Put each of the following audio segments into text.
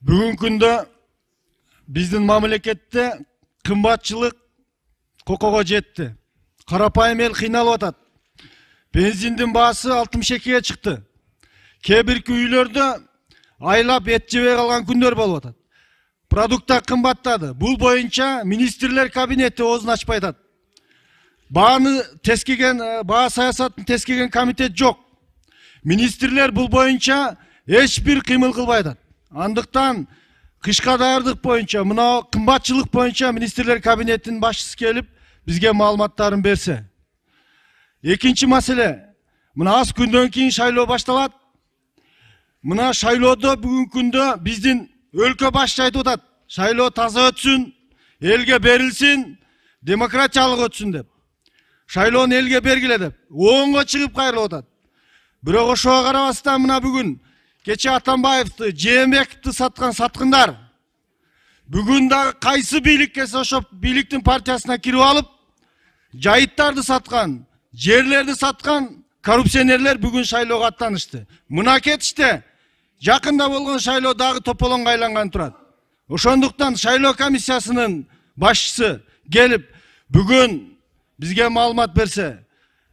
Бүгүнкү күндө биздин мамлекетте кымбатчылык кокого жетти. Карапайым эл кыйналып атат. Бензиндин баасы 62-ге чыкты. Кээ бир үйлөрдө айлап эт жебей калган күндөр болуп атат. Продукттар кымбаттады. Бул боюнча министрлер кабинети оозун ачпай атат. Бааны тескеген, баа саясатын тескеген комитет жок. Министрлер бул боюнча эч бир кыймыл кылбай атат. Андыктан кышка даярдык боюнча, мына кымбатчылык боюнча министрлер кабинетинин башчысы келип бизге маалыматтарын берсе. Экинчи маселе, мына аз күндөн кийин шайлоо башталат. Мына шайлоодо бүгүнкү күндө биздин өлкө башчы айтып атат. Шайлоо таза өтсүн, элге берилсин, демократиялык өтсүн деп. Шайлоону элге бергиле деп. Оонго чыгып кайрылып атат. Бирок ошого карабастан мына бүгүн кече Атамбаевди, Жээнбековду саткан саткындар бүгүн дагы кайсы бийликке ошо бийликтин партиясына кирип алып, жайыттарды саткан, жерлерди саткан коррупционерлер бүгүн шайлоого аттанышты. Мына кетиште жакында болгон шайлоо дагы тополоңго айланган турат. Ошондуктан шайлоо комиссиясынын башчысы келип бүгүн бизге маалымат берсе,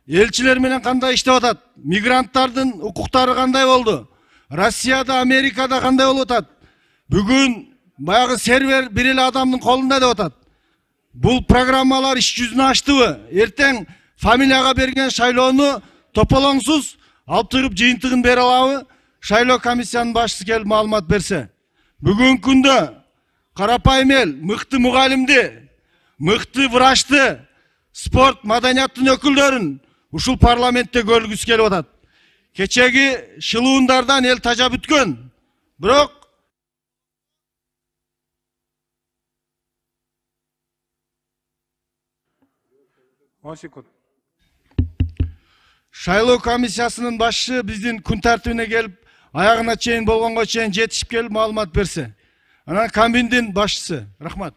элчилер менен кандай иштеп атат, мигранттардын укуктары кандай болду, Россияда, Америкада кандай болуп атат, бүгүн баягы сервер бир эле адамдын колунда деп атат. Бул программалар иш жүзүнө ачтыбы? Эртең фамилияга берген шайлоону тополоңсуз алып туруп жыйынтыгын бере алабы? Шайлоо комиссиянын башчысы келип маалымат берсе. Бүгүнкү күндө карапайым эл мыкты мугалимди, мыкты врачты, спорт, маданияттын өкүлдөрүн ушул парламентте көргүсү келип атат. Кечеги шылуундардан эл тажап бүткөн. Бирок шайлоо комиссиясынын башчысы биздин күн тартибине келип, аягына чейин болгонго чейин жетишип келип маалымат берсе. Анан комбиндин башчысы. Рахмат.